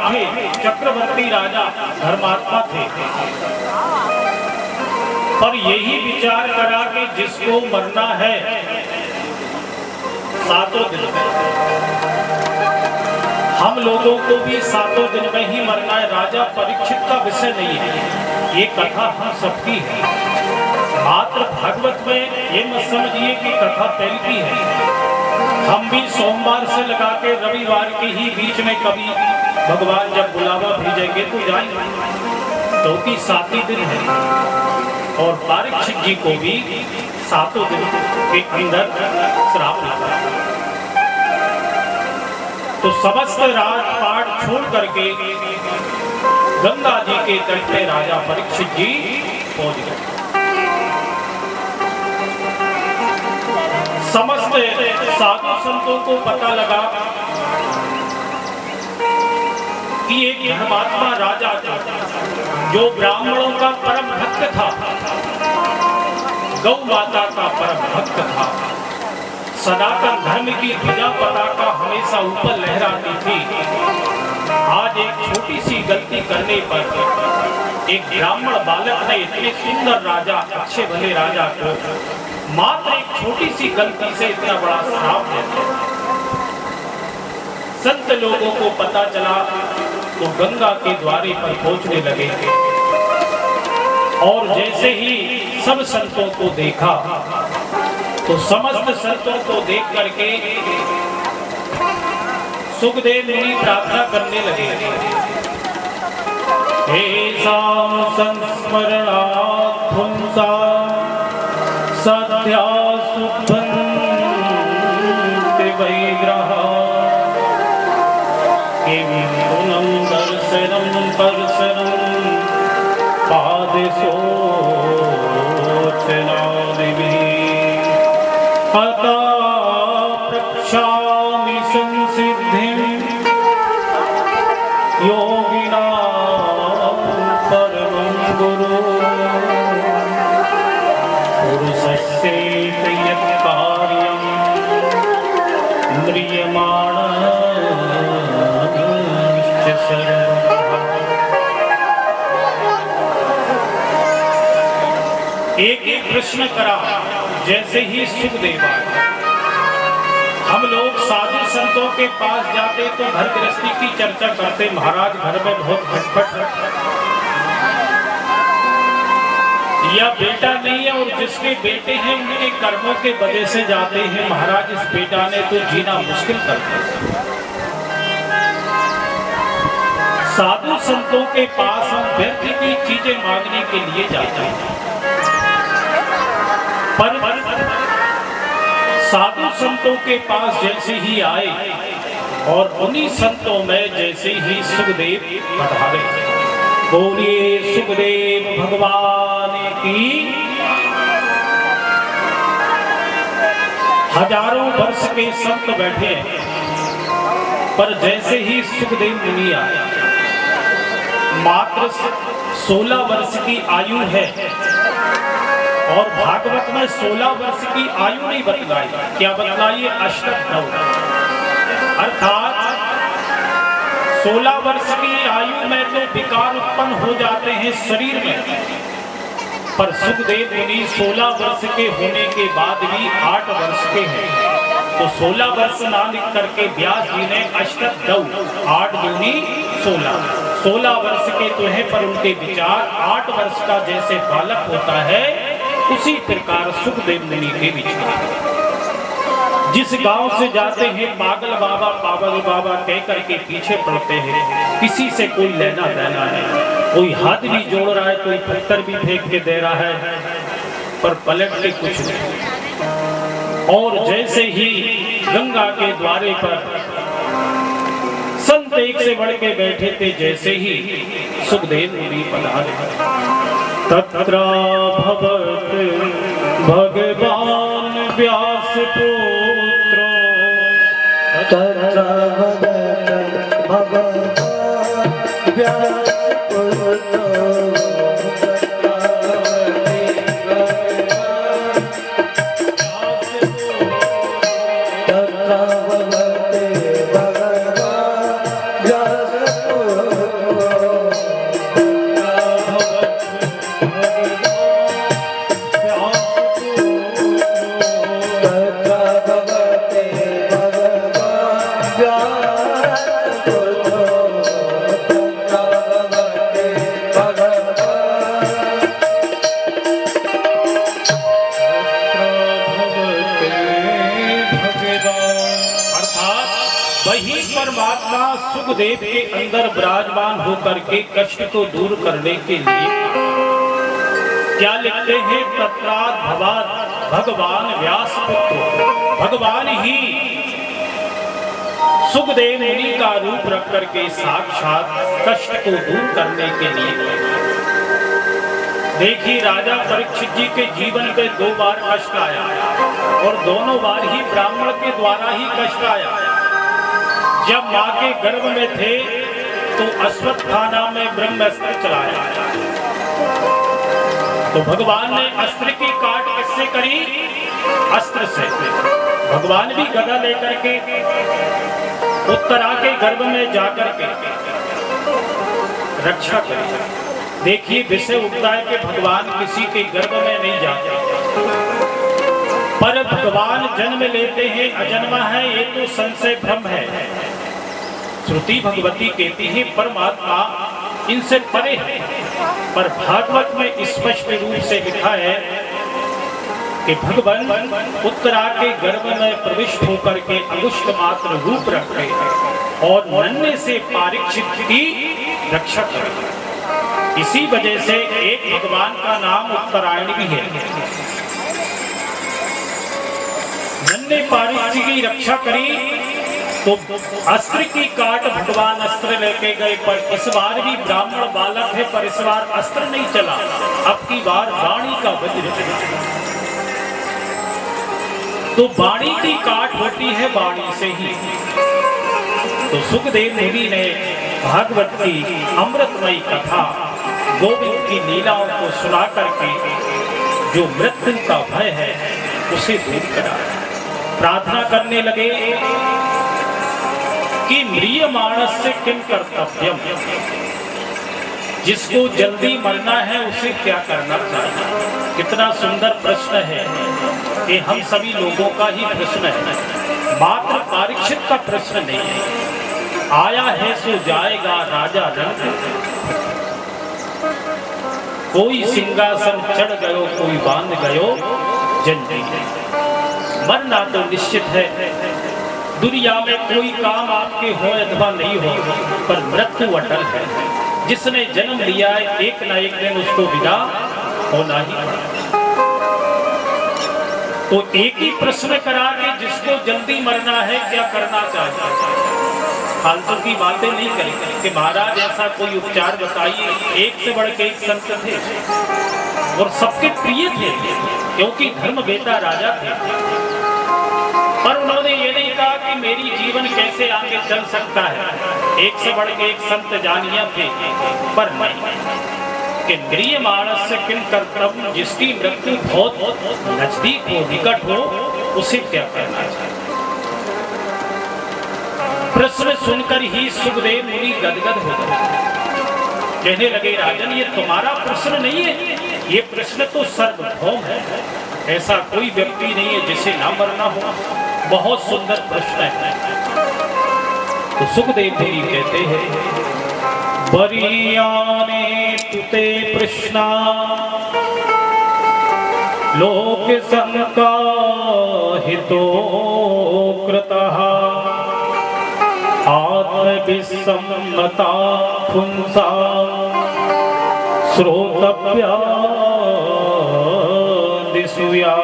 थे चक्रवर्ती राजा धर्मात्मा थे, पर यही विचार करा कि जिसको मरना है 7 दिन में, हम लोगों को भी 7 दिन में ही मरना है। राजा परीक्षित का विषय नहीं है, ये कथा हम सबकी है। मात्र भागवत में ये मत समझिए कि कथा फैलती है। हम भी सोमवार से लगा के रविवार के ही बीच में कभी भगवान जब बुलावा भेजेंगे तो जाएंगे, क्योंकि 7 ही दिन है। और परीक्षित जी को भी 7 दिन के अंदर श्राप लगा। तो समस्त राजपाट छोड़ करके गंगा जी के तट पे राजा परीक्षित जी पहुंच गए। समस्त साधु संतों को पता लगा कि एक धर्मात्मा राजा था, जो ब्राह्मणों का परम भक्त था, गौ माता का परम भक्त था, सनातन धर्म की ध्वजा पताका हमेशा ऊपर लहराती थी। आज एक छोटी सी गलती करने पर एक ब्राह्मण बालक ने इतने सुंदर राजा, अच्छे भले राजा को मात्र एक छोटी सी गलती से इतना बड़ा श्राप दे दिया। संत लोगों को पता चला तो गंगा के द्वारे पर पहुंचने लगे, और जैसे ही सब संतों को देखा तो समस्त संतों को देख करके सुखदेव मुनि प्रार्थना करने लगे, हे साम संस्मरणार्थं सद्या सुभन्ति वैग्रहा किं गुणं दर्शनं पादशोचनादिभिः अतः प्रक्षामि संसिद्धिं योगिनां परमं गुरुं पुरुषस्यैष यत् कार्यं म्रियमाणश्च सर्वः। एक एक प्रश्न करा। जैसे ही सुखदेव आए, हम लोग साधु संतों के पास जाते तो घर गृहस्थी की चर्चा करते, महाराज घर में बहुत खटपट या बेटा नहीं है, और जिसके बेटे हैं उनके कर्मों के वजह से जाते हैं, महाराज इस बेटा ने तो जीना मुश्किल कर दिया। साधु संतों के पास हम व्यर्थ की चीजें मांगने के लिए जाते हैं, पर साधु संतों के पास जैसे ही आए और उन्हीं संतों में जैसे ही सुखदेव पधारे, बोलिए सुखदेव भगवान की। हजारों वर्ष के संत बैठे हैं, पर जैसे ही सुखदेव मुनि आए, मात्र 16 वर्ष की आयु है, और भागवत में 16 वर्ष की आयु नहीं बतलाई। क्या बतलाई? अष्टभ्रव, अर्थात 16 वर्ष की आयु में तो विकार उत्पन्न हो जाते हैं शरीर में, पर सुखदेव मुनि 16 वर्ष के होने के बाद भी 8 वर्ष के हैं। तो 16 वर्ष ना लिख करके व्यास जी ने अष्टभ्रव, 8 दूनी 16 वर्ष के तो हैं, पर उनके विचार 8 वर्ष का जैसे बालक होता है उसी प्रकार सुखदेव मुनि के विचार। जिस गांव से जाते हैं पागल बाबा पागल बाबा कह करके पीछे पड़ते हैं, किसी से कोई लेना देना है, कोई हाथ भी जोड़ रहा है, कोई पत्थर भी फेंक के दे रहा है, पर पलट के कुछ नहीं। और जैसे ही गंगा के द्वारे पर संत एक से बढ़ के बैठे थे, जैसे ही सुखदेव मुनि पधारे, तत्र भवत भगवान व्यास पुत्रो, तत्र भवत भगवान व्यास पुत्रो, तत्र भवत भगवान व्यास पुत्रो, परमात्मा सुखदेव के अंदर विराजमान होकर के कष्ट को दूर करने के लिए क्या लिखते हैं? तत्रात् भवात् भगवान व्यास पुत्र, भगवान ही सुखदेव मुनि का रूप रख करके साक्षात कष्ट को दूर करने के लिए। देखिए राजा परीक्षित जी के जीवन में 2 बार कष्ट आया और दोनों बार ही ब्राह्मण के द्वारा ही कष्ट आया। जब मां के गर्भ में थे तो अश्वत्थामा में ब्रह्मास्त्र चलाया, तो भगवान ने अस्त्र की काट किससे करी? अस्त्र से। भगवान भी गदा लेकर के उत्तरा के गर्भ में जाकर के रक्षा करी। देखिए विषय उठता है कि भगवान किसी के गर्भ में नहीं जाते, पर भगवान जन्म लेते हैं, अजन्मा है, ये तो संशय भ्रम है। श्रुति भगवती कहती है परमात्मा इनसे परे है, पर भागवत में स्पष्ट रूप से लिखा है कि भगवान उत्तरा के गर्भ में प्रविष्ट होकर के अंगुष्ठ मात्र रूप रखते और नन्हे से परीक्षित की रक्षा करते। इसी वजह से एक भगवान का नाम उत्तरायण भी है। नन्हे परीक्षित की रक्षा करी तो अस्त्र की काट भगवान अस्त्र लेके गए, पर इस बार भी ब्राह्मण बालक है, पर इस बार अस्त्र नहीं चला, अब की बार वाणी का वज्र चला। तो वाणी की काट होती है वाणी से ही। तो सुखदेव मुनि ने भागवत की अमृतमयी कथा गोविंद की लीलाओं को सुना करके जो मृत्यु का भय है उसे दूर करा। प्रार्थना करने लगे कि म्रियमाणस्य किम कर्तव्यम, जिसको जल्दी मरना है उसे क्या करना चाहिए। कितना सुंदर प्रश्न है, ये हम सभी लोगों का ही प्रश्न है, मात्र परीक्षित का प्रश्न नहीं है। आया है सो जाएगा राजा रंग, कोई सिंहासन चढ़ गयो कोई बांध गयो जंजीर। मरना तो निश्चित है, दुनिया में कोई काम आपके हो अथवा नहीं हो, पर मृत्यु अटल है। जिसने जन्म लिया है एक ना एक दिन उसको विदा होना ही पड़ा। तो एक ही प्रश्न करा कि जिसको जल्दी मरना है क्या करना चाहिए। फालतू की बातें नहीं करें कि महाराज ऐसा कोई उपचार बताइए। एक से बढ़ के एक संत थे और सबके प्रिय थे, क्योंकि धर्म बेटा राजा थे, पर उन्होंने ये नहीं कहा कि मेरी जीवन कैसे आगे चल सकता है। एक से बढ़ के एक संत जानिया थे, पर नहीं कि प्रिय मानस से किन कर्तव्य, जिसकी मृत्यु बहुत नजदीक हो निकट हो उसे क्या करना चाहिए। प्रश्न सुनकर ही सुखदेव मुनि गदगद हो गए, कहने लगे राजन ये तुम्हारा प्रश्न नहीं है, ये प्रश्न तो सर्वभौम है। ऐसा कोई व्यक्ति नहीं है जिसे ना मरना हो। बहुत सुंदर प्रश्न है। तो सुखदेव मुनि कहते हैं बरियाने तुते प्रश्ना लोक संका हितो कृतः आत्मविसम्मता पुंसा श्रोतव्या दिशुया।